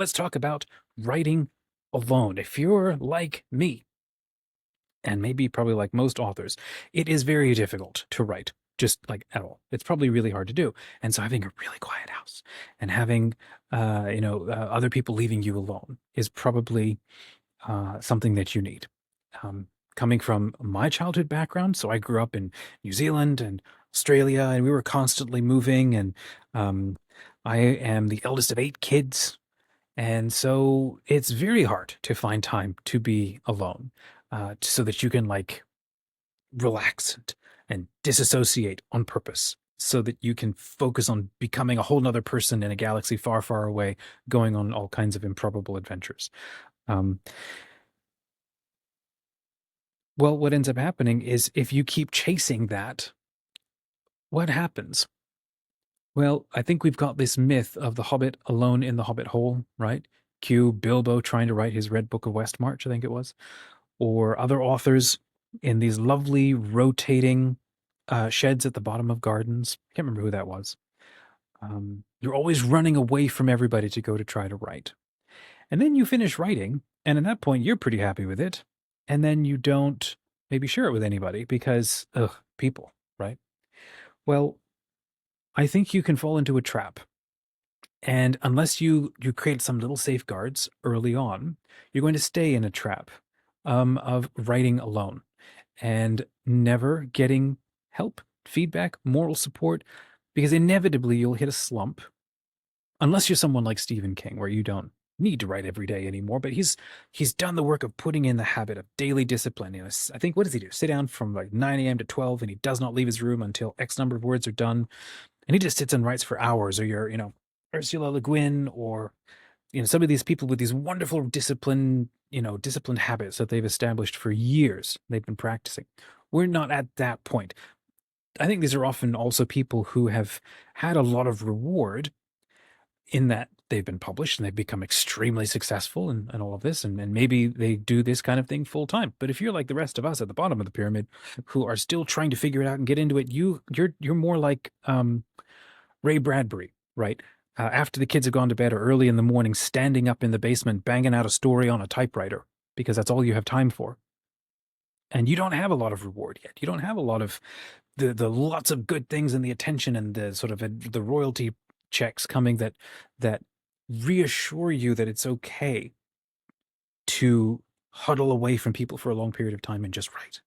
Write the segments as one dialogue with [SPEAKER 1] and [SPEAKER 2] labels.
[SPEAKER 1] let's talk about writing alone. If you're like me, and maybe probably like most authors, it is very difficult to write just like at all. It's probably really hard to do. And so having a really quiet house and having, other people leaving you alone is probably something that you need. Um, Coming from my childhood background, so I grew up in New Zealand and Australia, and we were constantly moving. And um, I am the eldest of 8 kids, and so it's very hard to find time to be alone, so that you can like relax and disassociate on purpose, so that you can focus on becoming a whole nother person in a galaxy far, far away, going on all kinds of improbable adventures. Um, well, what ends up happening is if you keep chasing that, what happens? Well, I think we've got this myth of the Hobbit alone in the Hobbit hole, right? Cue Bilbo trying to write his Red Book of Westmarch, I think it was, or other authors in these lovely rotating sheds at the bottom of gardens. I can't remember who that was. You're always running away from everybody to go to try to write. And then you finish writing, and at that point, you're pretty happy with it. And then you don't maybe share it with anybody because, ugh, people, right? Well, I think you can fall into a trap. And unless you create some little safeguards early on, you're going to stay in a trap of writing alone and never getting help, feedback, moral support, because inevitably you'll hit a slump. Unless you're someone like Stephen King, where you don't need to write every day anymore, but he's done the work of putting in the habit of daily discipline. I think, what does he do? Sit down from like 9 a.m. to 12, and he does not leave his room until X number of words are done, and he just sits and writes for hours. Or Ursula Le Guin, or some of these people with these wonderful disciplined habits that they've established for years. They've been practicing. We're not at that point. I think these are often also people who have had a lot of reward in that they've been published and they've become extremely successful and all of this, and maybe they do this kind of thing full time. But if you're like the rest of us at the bottom of the pyramid who are still trying to figure it out and get into it, you're more like Ray Bradbury, right? After the kids have gone to bed or early in the morning, standing up in the basement, banging out a story on a typewriter because that's all you have time for. And you don't have a lot of reward yet. You don't have a lot of the lots of good things and the attention and the sort of the royalty checks coming that reassure you that it's okay to huddle away from people for a long period of time and just write.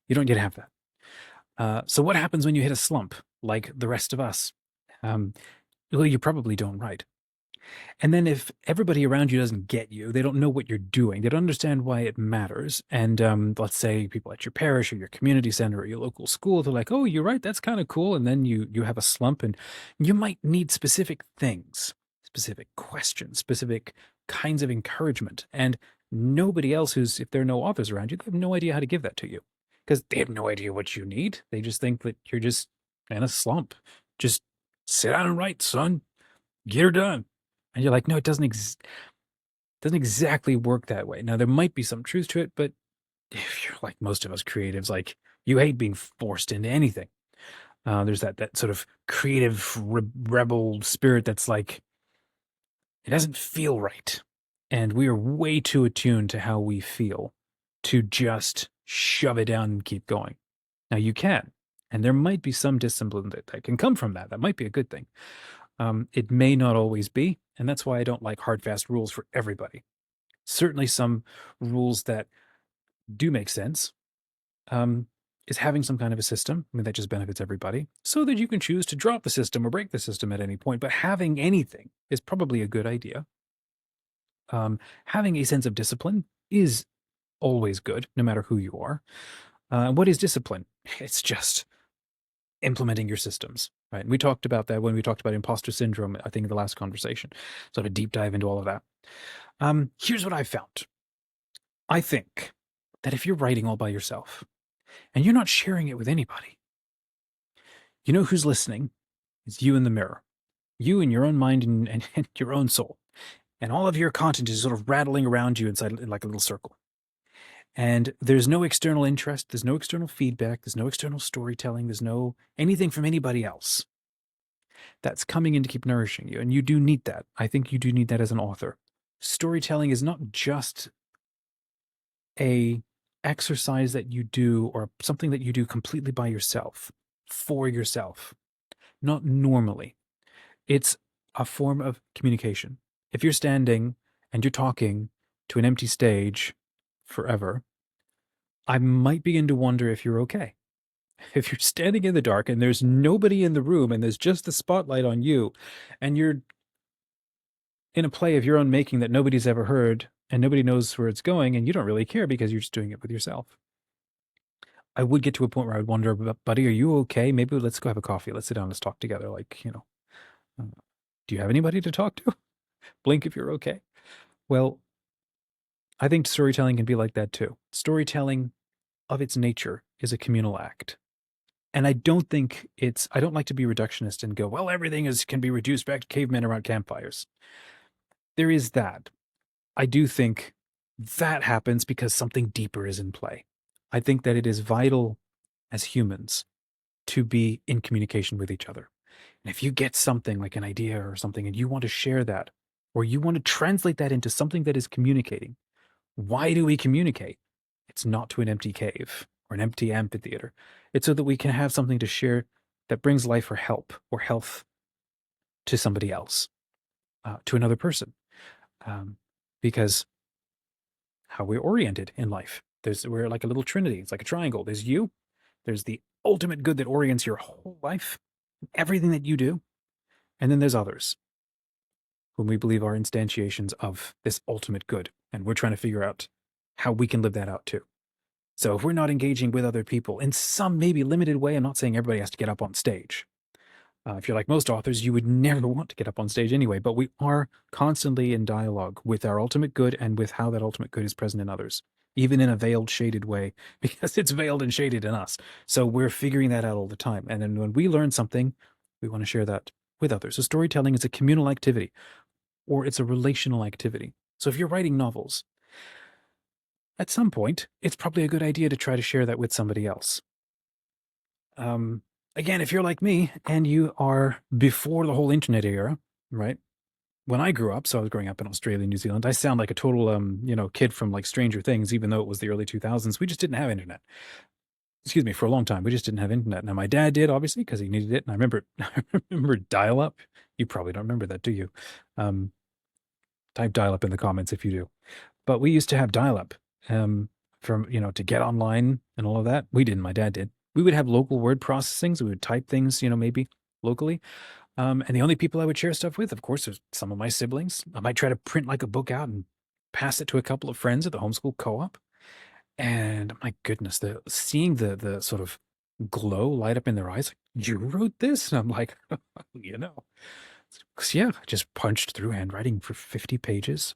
[SPEAKER 1] You don't yet have that. So what happens when you hit a slump like the rest of us? Well, you probably don't write. And then if everybody around you doesn't get you, they don't know what you're doing, they don't understand why it matters. And let's say people at your parish or your community center or your local school, they're like, "Oh, you're right, that's kind of cool." And then you have a slump, and you might need specific things, specific questions, specific kinds of encouragement. And nobody else if there are no authors around you, they have no idea how to give that to you because they have no idea what you need. They just think that you're just in a slump. Just sit down and write, son. Get her done. And you're like, no, it doesn't exactly work that way. Now, there might be some truth to it, but if you're like most of us creatives, like you hate being forced into anything. There's that sort of creative rebel spirit that's like, it doesn't feel right. And we are way too attuned to how we feel to just shove it down and keep going. Now, you can, and there might be some discipline that can come from that. That might be a good thing. It may not always be, and that's why I don't like hard, fast rules for everybody. Certainly some rules that do make sense is having some kind of a system. I mean, that just benefits everybody, so that you can choose to drop the system or break the system at any point. But having anything is probably a good idea. Having a sense of discipline is always good, no matter who you are. What is discipline? It's just implementing your systems, right? And we talked about that when we talked about imposter syndrome, I think in the last conversation. Sort of a deep dive into all of that. Here's what I found. I think that if you're writing all by yourself and you're not sharing it with anybody, you know who's listening? It's you in the mirror, you in your own mind and your own soul. And all of your content is sort of rattling around you inside like a little circle. And there's no external interest, there's no external feedback, there's no external storytelling, there's no anything from anybody else. that's coming in to keep nourishing you. And you do need that. I think you do need that as an author. Storytelling is not just a exercise that you do or something that you do completely by yourself, for yourself. Not normally. It's a form of communication. If you're standing and you're talking to an empty stage forever, I might begin to wonder if you're okay. If you're standing in the dark and there's nobody in the room and there's just the spotlight on you, and you're in a play of your own making that nobody's ever heard and nobody knows where it's going, and you don't really care because you're just doing it with yourself. I would get to a point where I would wonder, buddy, are you okay? Maybe let's go have a coffee. Let's sit down. Let's talk together. Like, do you have anybody to talk to? Blink if you're okay. Well, I think storytelling can be like that too. Storytelling of its nature is a communal act. And I don't like to be reductionist and go, well, everything can be reduced back to cavemen around campfires. There is that. I do think that happens because something deeper is in play. I think that it is vital as humans to be in communication with each other. And if you get something like an idea or something and you want to share that, or you want to translate that into something that is communicating, why do we communicate? It's not to an empty cave or an empty amphitheater. It's so that we can have something to share that brings life or help or health to somebody else, to another person. Because how we're oriented in life. We're like a little trinity. It's like a triangle. There's you. There's the ultimate good that orients your whole life, everything that you do. And then there's others whom we believe are instantiations of this ultimate good. And we're trying to figure out how we can live that out too. So if we're not engaging with other people in some maybe limited way, I'm not saying everybody has to get up on stage. If you're like most authors, you would never want to get up on stage anyway, but we are constantly in dialogue with our ultimate good and with how that ultimate good is present in others, even in a veiled, shaded way, because it's veiled and shaded in us. So we're figuring that out all the time. And then when we learn something, we want to share that with others. So storytelling is a communal activity, or it's a relational activity. So if you're writing novels, at some point, it's probably a good idea to try to share that with somebody else. Again, if you're like me and you are before the whole internet era, right? When I grew up, so I was growing up in Australia, New Zealand, I sound like a total, kid from like Stranger Things, even though it was the early 2000s. We just didn't have internet. Excuse me, for a long time, we just didn't have internet. Now my dad did, obviously, because he needed it. And I remember dial-up. You probably don't remember that, do you? Type dial-up in the comments if you do. But we used to have dial-up to get online and all of that. We didn't. My dad did. We would have local word processing. So we would type things, maybe locally. And the only people I would share stuff with, of course, is some of my siblings. I might try to print like a book out and pass it to a couple of friends at the homeschool co-op. And my goodness, seeing the sort of glow light up in their eyes, like, you wrote this? And I'm like, yeah, I just punched through handwriting for 50 pages.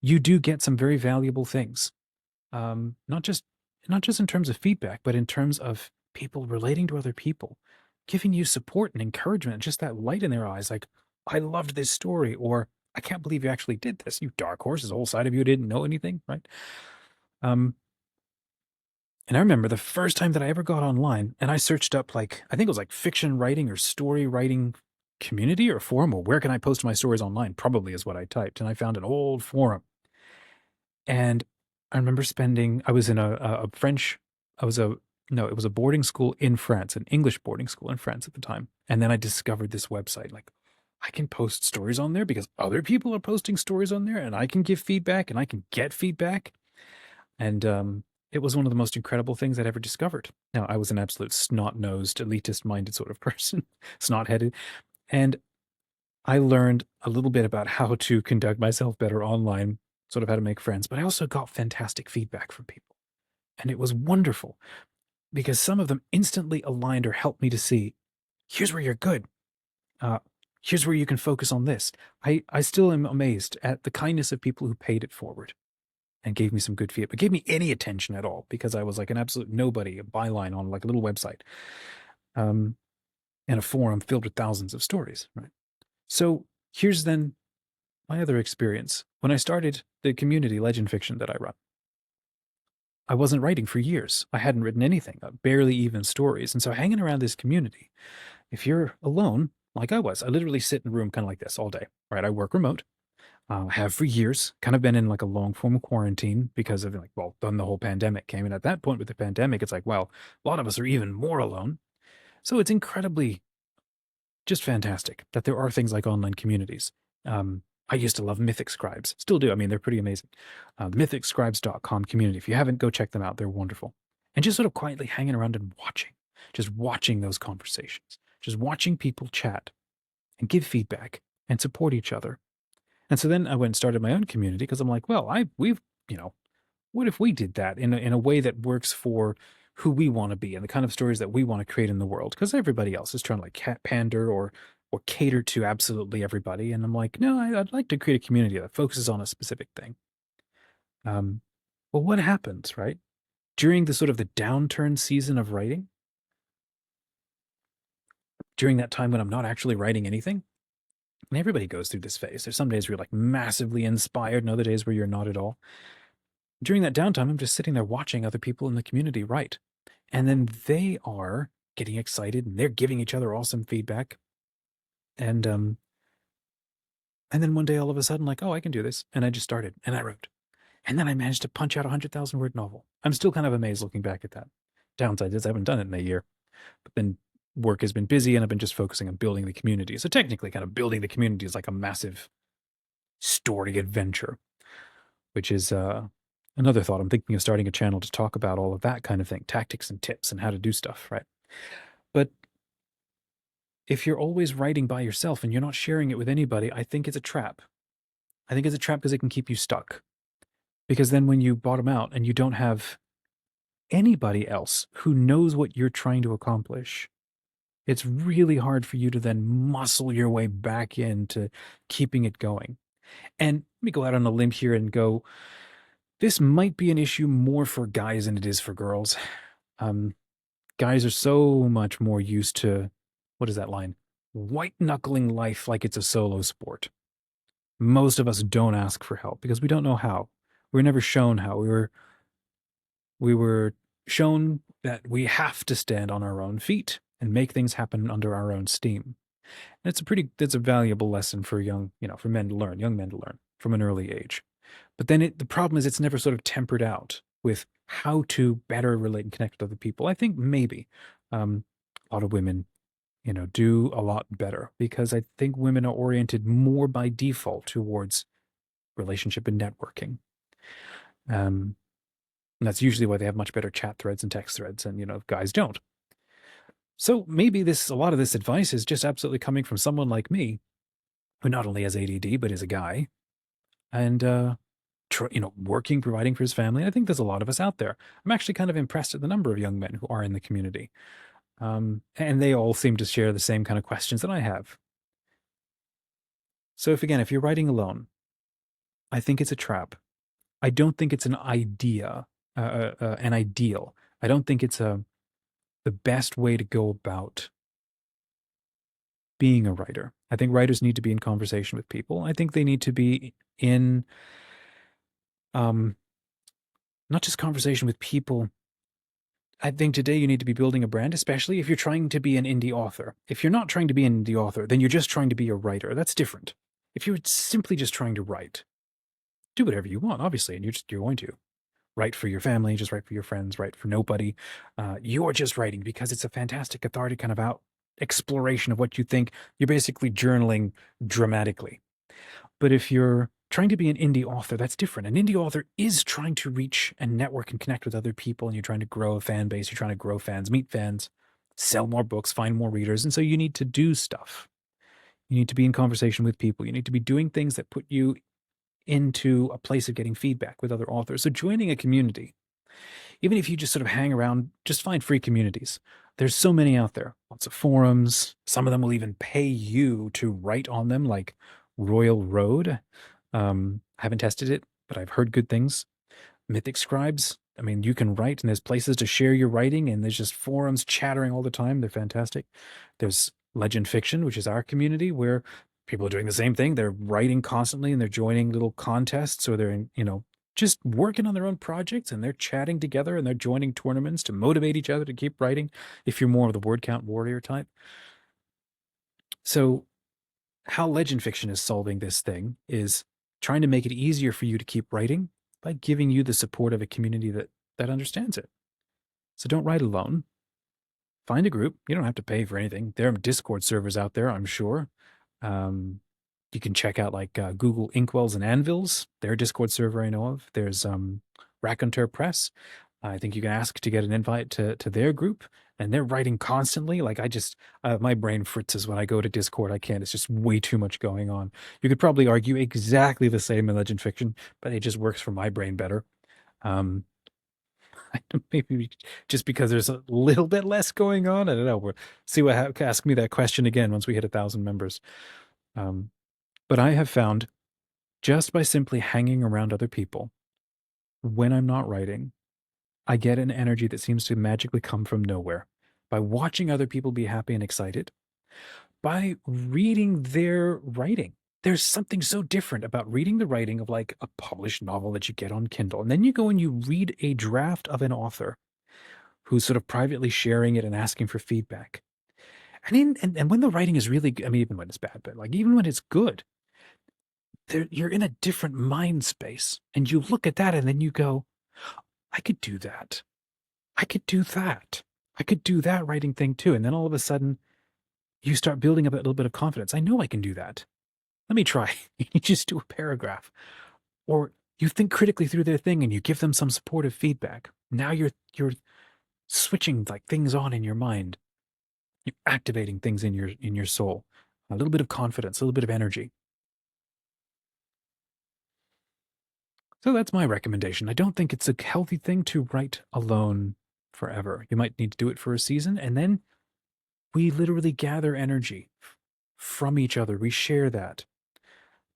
[SPEAKER 1] You do get some very valuable things. Not just in terms of feedback, but in terms of people relating to other people, giving you support and encouragement, just that light in their eyes, like, I loved this story, or I can't believe you actually did this. You dark horse, this whole side of you didn't know anything, right? And I remember the first time that I ever got online and I searched up, like, I think it was like fiction writing or story writing community or forum, or where can I post my stories online? Probably is what I typed. And I found an old forum. And I remember I was in a French, it was a boarding school in France, an English boarding school in France at the time. And then I discovered this website, like, I can post stories on there because other people are posting stories on there, and I can give feedback and I can get feedback. And it was one of the most incredible things I'd ever discovered. Now, I was an absolute snot-nosed, elitist-minded sort of person, snot-headed. And I learned a little bit about how to conduct myself better online, sort of how to make friends, but I also got fantastic feedback from people. And it was wonderful because some of them instantly aligned or helped me to see, here's where you're good. Here's where you can focus on this. I still am amazed at the kindness of people who paid it forward and gave me some good feedback, gave me any attention at all, because I was like an absolute nobody, a byline on like a little website, and a forum filled with thousands of stories, right? So here's then my other experience. When I started the community LegendFiction that I run, I wasn't writing for years. I hadn't written anything, barely even stories. And so hanging around this community If you're alone, like I was, I literally sit in a room kind of like this all day, right? I work remote, have for years, kind of been in like a long form of quarantine because of like, well, then the whole pandemic came. And at that point with the pandemic, it's like, well, a lot of us are even more alone. So it's incredibly just fantastic that there are things like online communities. I used to love Mythic Scribes, still do. I mean, they're pretty amazing. The mythicscribes.com community. If you haven't, go check them out. They're wonderful. And just sort of quietly hanging around and watching, just watching those conversations, just watching people chat and give feedback and support each other. And so then I went and started my own community because I'm like, well, we've, you know, what if we did that in a way that works for who we want to be and the kind of stories that we want to create in the world? Because everybody else is trying to like pander or cater to absolutely everybody. And I'm like, no, I'd like to create a community that focuses on a specific thing. Um, well, what happens, right? During the sort of the downturn season of writing, during that time when I'm not actually writing anything, and everybody goes through this phase. There's some days where you're like massively inspired, and other days where you're not at all. During that downtime, I'm just sitting there watching other people in the community write. And then they are getting excited and they're giving each other awesome feedback. And and then one day all of a sudden, like, oh, I can do this. And I just started and I wrote. And then I managed to punch out a 100,000 word novel. I'm still kind of amazed looking back at that. Downside is I haven't done it in a year. But then work has been busy and I've been just focusing on building the community. So technically, kind of building the community is like a massive story adventure, which is another thought. I'm thinking of starting a channel to talk about all of that kind of thing, tactics and tips and how to do stuff, right? But if you're always writing by yourself and you're not sharing it with anybody, I think it's a trap. I think it's a trap because it can keep you stuck. Because then when you bottom out and you don't have anybody else who knows what you're trying to accomplish, it's really hard for you to then muscle your way back into keeping it going. And let me go out on a limb here and go, this might be an issue more for guys than it is for girls. Guys are so much more used to, what is that line? White knuckling life like it's a solo sport. Most of us don't ask for help because we don't know how. We were never shown how. We were shown that we have to stand on our own feet and make things happen under our own steam. And it's a valuable lesson for for men to learn, young men to learn from an early age. But then the problem is it's never sort of tempered out with how to better relate and connect with other people. I think maybe a lot of women, do a lot better because I think women are oriented more by default towards relationship and networking. And that's usually why they have much better chat threads and text threads, and guys don't. So maybe a lot of this advice is just absolutely coming from someone like me, who not only has ADD but is a guy, and working, providing for his family. I think there's a lot of us out there. I'm actually kind of impressed at the number of young men who are in the community. And they all seem to share the same kind of questions that I have. So if you're writing alone, I think it's a trap. I don't think it's an ideal. I don't think it's the best way to go about being a writer. I think writers need to be in conversation with people. I think they need to be in, not just conversation with people. I think today you need to be building a brand, especially if you're trying to be an indie author. If you're not trying to be an indie author, then you're just trying to be a writer. That's different. If you're simply just trying to write, do whatever you want, obviously, and you're going to write for your family, just write for your friends, write for nobody. You're just writing because it's a fantastic, cathartic kind of exploration of what you think. You're basically journaling dramatically. But if you're trying to be an indie author, that's different. An indie author is trying to reach and network and connect with other people, and you're trying to grow a fan base, you're trying to grow fans, meet fans, sell more books, find more readers. And so you need to do stuff. You need to be in conversation with people. You need to be doing things that put you into a place of getting feedback with other authors. So joining a community, even if you just sort of hang around, just find free communities. There's so many out there, lots of forums. Some of them will even pay you to write on them, like Royal Road. I haven't tested it, but I've heard good things. Mythic Scribes, I mean, you can write and there's places to share your writing and there's just forums chattering all the time. They're fantastic. There's LegendFiction, which is our community where people are doing the same thing. They're writing constantly and they're joining little contests or they're just working on their own projects and they're chatting together and they're joining tournaments to motivate each other to keep writing if you're more of the word count warrior type. So, how legend fiction is solving this thing is trying to make it easier for you to keep writing by giving you the support of a community that understands it. So don't write alone. Find a group. You don't have to pay for anything. There are Discord servers out there, I'm sure. Um, you can check out like Google Inkwells and Anvils, their Discord server I know of. There's Raconteur Press. I think you can ask to get an invite to their group, and they're writing constantly. Like I just, my brain fritzes when I go to Discord. I can't. It's just way too much going on. You could probably argue exactly the same in Legend Fiction, but it just works for my brain better. Um, maybe just because there's a little bit less going on. I don't know. We'll see what ask me that question again once we hit 1,000 members. Um, but I have found just by simply hanging around other people when I'm not writing, I get an energy that seems to magically come from nowhere. By watching other people be happy and excited, by reading their writing. There's something so different about reading the writing of like a published novel that you get on Kindle. And then you go and you read a draft of an author who's sort of privately sharing it and asking for feedback. And when the writing is really good, I mean, even when it's bad, but like even when it's good, you're in a different mind space. And you look at that and then you go, I could do that. I could do that. I could do that writing thing too. And then all of a sudden, you start building up a little bit of confidence. I know I can do that. Let me try. You just do a paragraph. Or you think critically through their thing and you give them some supportive feedback. Now you're switching like things on in your mind. You're activating things in your soul. A little bit of confidence, a little bit of energy. So that's my recommendation. I don't think it's a healthy thing to write alone forever. You might need to do it for a season, and then we literally gather energy from each other. We share that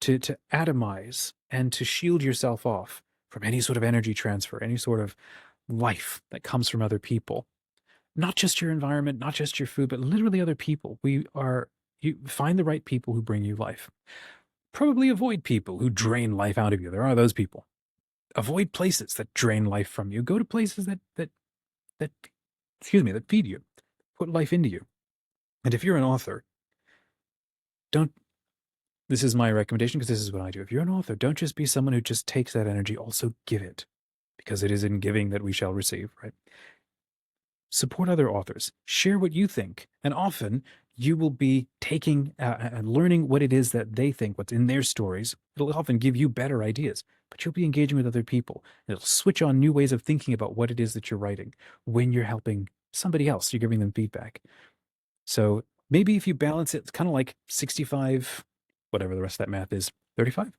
[SPEAKER 1] to atomize and to shield yourself off from any sort of energy transfer, any sort of life that comes from other people. Not just your environment, not just your food, but literally other people. You find the right people who bring you life. Probably avoid people who drain life out of you. There are those people. Avoid places that drain life from you. Go to places that excuse me, that feed you, put life into you. And if you're an author, don't this is my recommendation because this is what I do. If you're an author, don't just be someone who just takes that energy, also give it, because it is in giving that we shall receive, right? Support other authors, share what you think, and often you will be taking and learning what it is that they think, what's in their stories. It'll often give you better ideas, but you'll be engaging with other people. It'll switch on new ways of thinking about what it is that you're writing when you're helping somebody else, you're giving them feedback. So maybe if you balance it, it's kind of like 65, whatever the rest of that math is, 35.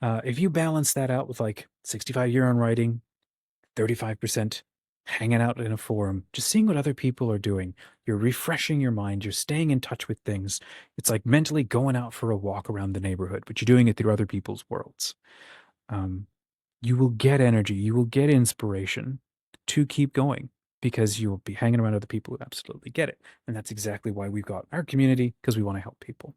[SPEAKER 1] If you balance that out with like 65 year on writing, 35% hanging out in a forum, just seeing what other people are doing, you're refreshing your mind, you're staying in touch with things. It's like mentally going out for a walk around the neighborhood, but you're doing it through other people's worlds. You will get energy, you will get inspiration to keep going because you will be hanging around other people who absolutely get it. And that's exactly why we've got our community, because we want to help people.